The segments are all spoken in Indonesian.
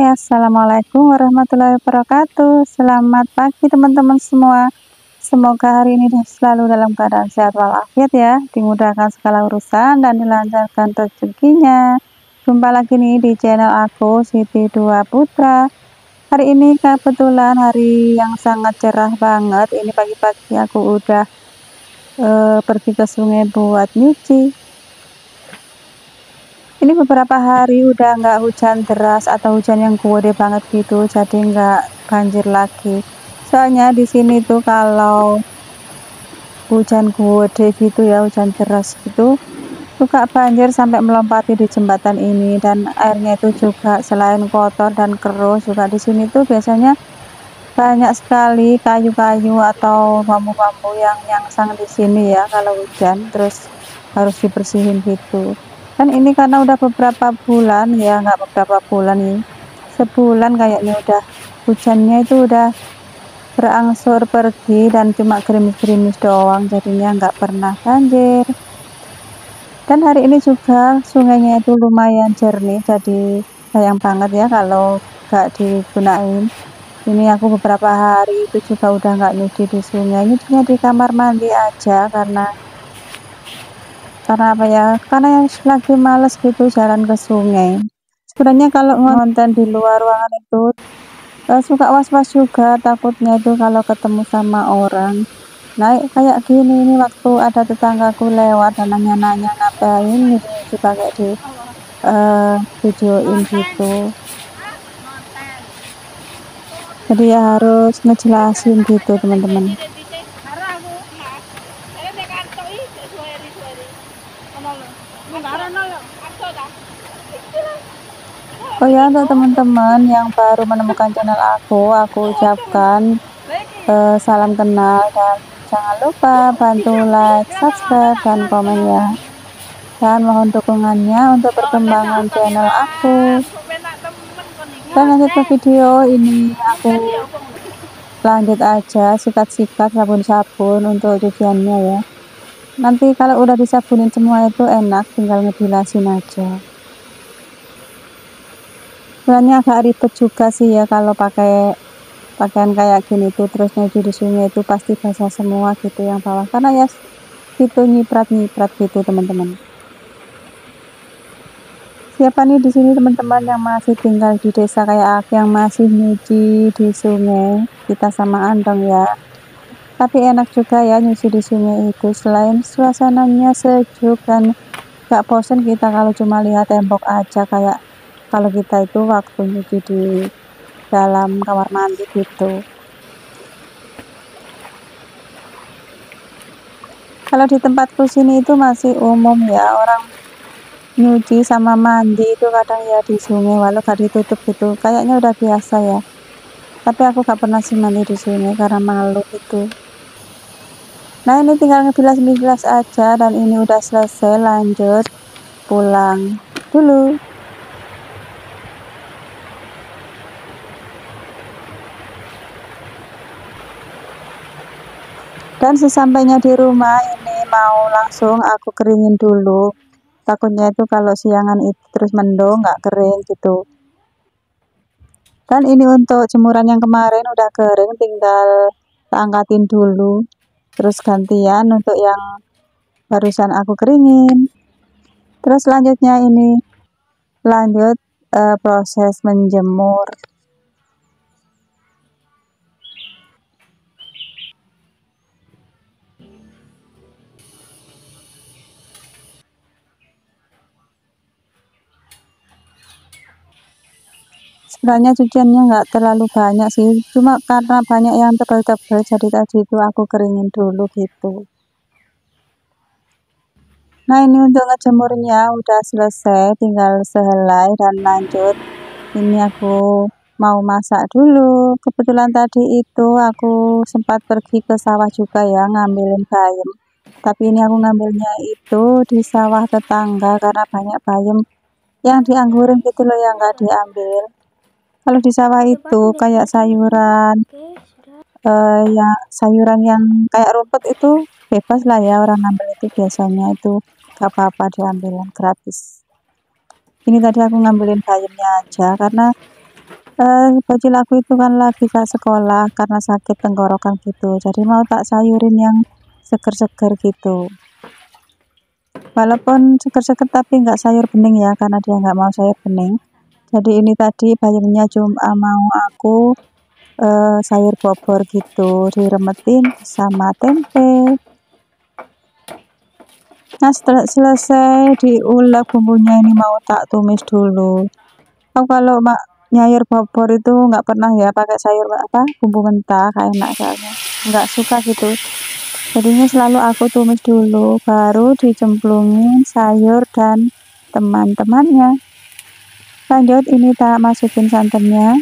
Assalamualaikum warahmatullahi wabarakatuh. Selamat pagi teman-teman semua. Semoga hari ini selalu dalam keadaan sehat walafiat ya, dimudahkan segala urusan dan dilancarkan rezekinya. Jumpa lagi nih di channel aku, Siti Dua Putra. Hari ini kebetulan hari yang sangat cerah banget. Ini pagi-pagi aku udah pergi ke sungai buat nyuci. Ini beberapa hari udah nggak hujan deras atau hujan yang gede banget gitu, jadi nggak banjir lagi. Soalnya di sini tuh kalau hujan gede gitu ya, hujan deras gitu, suka banjir sampai melompati di jembatan ini, dan airnya itu juga selain kotor dan keruh, juga di sini tuh biasanya banyak sekali kayu-kayu atau bambu-bambu yang nyangsang di sini ya kalau hujan, terus harus dibersihin gitu. Dan ini karena udah beberapa bulan ya, nggak beberapa bulan nih, sebulan kayaknya udah hujannya itu udah berangsur pergi dan cuma gerimis-gerimis doang, jadinya nggak pernah banjir. Dan hari ini juga sungainya itu lumayan jernih, jadi sayang banget ya kalau nggak digunain. Ini aku beberapa hari itu juga udah nggak nyuci di sungai, nyucinya di kamar mandi aja, karena apa ya, karena yang lagi males gitu jalan ke sungai. Sebenarnya kalau ngonten di luar ruangan itu suka was-was juga, takutnya itu kalau ketemu sama orang. Nah kayak gini, ini waktu ada tetanggaku lewat dan nanya-nanya ngapain nyuci pakai di videoin gitu, jadi ya harus ngejelasin gitu teman-teman. Oh ya, untuk teman-teman yang baru menemukan channel aku ucapkan salam kenal, dan jangan lupa bantu like, subscribe, dan komen ya. Dan mohon dukungannya untuk perkembangan channel aku. Dan lanjut ke video ini, aku lanjut aja sikat-sikat sabun-sabun untuk cuciannya ya. Nanti kalau udah disabunin semua itu enak, tinggal ngebilasin aja. Sebenarnya agak ribet juga sih ya kalau pakai pakaian kayak gini tuh, terus nyuci di sungai itu pasti basah semua gitu yang bawah, karena ya itu nyiprat-nyiprat gitu teman-teman. Siapa nih di sini teman-teman yang masih tinggal di desa kayak aku, yang masih nyuci di sungai? Kita samaan dong ya. Tapi enak juga ya nyuci di sungai itu, selain suasananya sejuk dan gak bosen kita kalau cuma lihat tembok aja, kayak kalau kita itu waktu nyuci di dalam kamar mandi gitu. Kalau di tempatku sini itu masih umum ya, orang nyuci sama mandi itu kadang ya di sungai, walau gak ditutup gitu, kayaknya udah biasa ya. Tapi aku gak pernah sih mandi di sungai karena malu gitu. Nah ini tinggal ngebilas-bilas aja, dan ini udah selesai, lanjut pulang dulu. Dan sesampainya di rumah ini mau langsung aku keringin dulu, takutnya itu kalau siangan itu terus mendung nggak kering gitu. Dan ini untuk jemuran yang kemarin udah kering, tinggal angkatin dulu, terus gantian untuk yang barusan aku keringin. Terus selanjutnya ini lanjut proses menjemur. Sebenarnya cuciannya nggak terlalu banyak sih, cuma karena banyak yang tebal-tebal, jadi tadi itu aku keringin dulu gitu. Nah ini untuk ngejemurnya udah selesai, tinggal sehelai dan lanjut. Ini aku mau masak dulu. Kebetulan tadi itu aku sempat pergi ke sawah juga ya, ngambilin bayam. Tapi ini aku ngambilnya itu di sawah tetangga, karena banyak bayam yang dianggurin gitu loh, yang nggak diambil. Kalau di sawah itu kayak sayuran, ya sayuran yang kayak rumput itu bebas lah ya, orang ngambil itu biasanya itu gak apa-apa, diambil gratis. Ini tadi aku ngambilin bayamnya aja, karena bocil aku itu kan lagi ke sekolah karena sakit tenggorokan gitu, jadi mau tak sayurin yang seger-seger gitu. Walaupun seger-seger tapi nggak sayur bening ya, karena dia nggak mau sayur bening. Jadi ini tadi bayamnya cuma mau aku sayur bobor gitu, diremetin sama tempe. Nah, setelah selesai diulek bumbunya ini mau tak tumis dulu. Aku kalau nyayur bobor itu nggak pernah ya pakai sayur apa bumbu mentah, kayak enak soalnya nggak suka gitu. Jadinya selalu aku tumis dulu, baru dicemplungin sayur dan teman-temannya. Lanjut ini tak masukin santannya,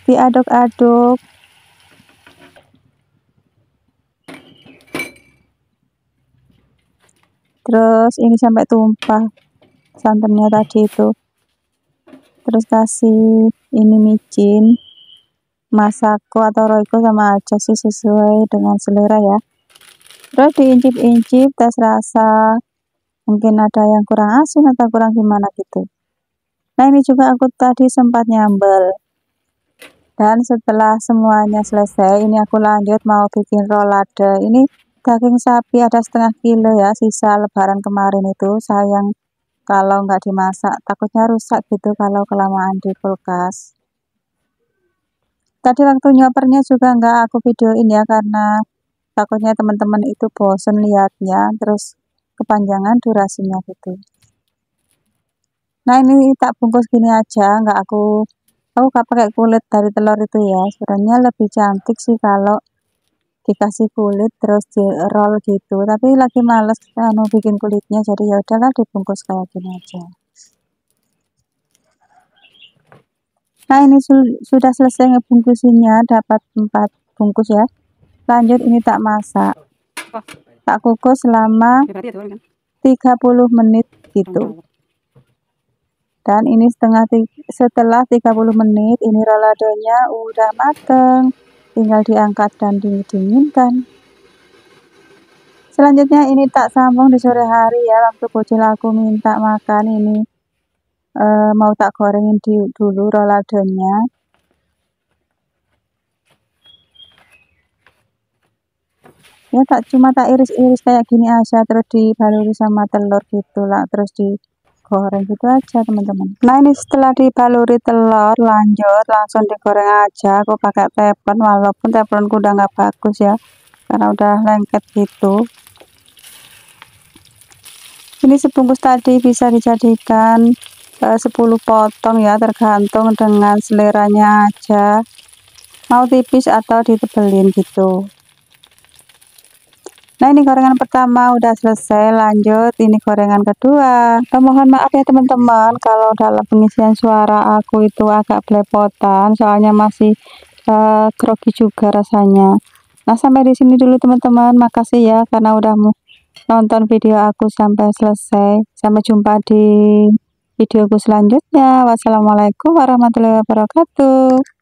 diaduk-aduk. Terus ini sampai tumpah santannya tadi itu. Terus kasih ini micin, masako atau roiko sama aja sih, sesuai dengan selera ya. Terus diincip-incip tes rasa, mungkin ada yang kurang asin atau kurang gimana gitu. Nah ini juga aku tadi sempat nyambel. Dan setelah semuanya selesai, ini aku lanjut mau bikin rolade. Ini daging sapi ada 1/2 kilo ya, sisa lebaran kemarin itu. Sayang kalau nggak dimasak, takutnya rusak gitu kalau kelamaan di kulkas. Tadi waktu nyopernya juga nggak aku videoin ya, karena takutnya teman-teman itu bosen liatnya, terus kepanjangan durasinya gitu. Nah ini tak bungkus gini aja, nggak aku gak pakai kulit dari telur itu ya. Sebenarnya lebih cantik sih kalau dikasih kulit terus di roll gitu, tapi lagi males bikin kulitnya, jadi ya udahlah dibungkus kayak gini aja. Nah ini sudah selesai ngebungkusinnya, dapat 4 bungkus ya. Lanjut ini tak masak, tak kukus selama 30 menit gitu. Dan ini setelah 30 menit ini roladenya udah mateng, tinggal diangkat dan didinginkan. Selanjutnya ini tak sambung di sore hari ya, waktu bocil aku minta makan ini mau tak gorengin dulu roladenya. Ya cuma tak iris-iris kayak gini aja, terus dibaluri sama telur gitu lah, terus digoreng gitu aja teman-teman. Nah ini setelah dibaluri telur, lanjut langsung digoreng aja. Aku pakai teflon, walaupun teflonku udah nggak bagus ya, karena udah lengket gitu. Ini sebungkus tadi bisa dijadikan 10 potong ya, tergantung dengan seleranya aja, mau tipis atau ditebelin gitu. Nah ini gorengan pertama udah selesai, lanjut ini gorengan kedua. Mohon maaf ya teman-teman kalau dalam pengisian suara aku itu agak belepotan, soalnya masih grogi juga rasanya. Nah sampai di sini dulu teman-teman, makasih ya karena udah nonton video aku sampai selesai. Sampai jumpa di videoku selanjutnya. Wassalamualaikum warahmatullahi wabarakatuh.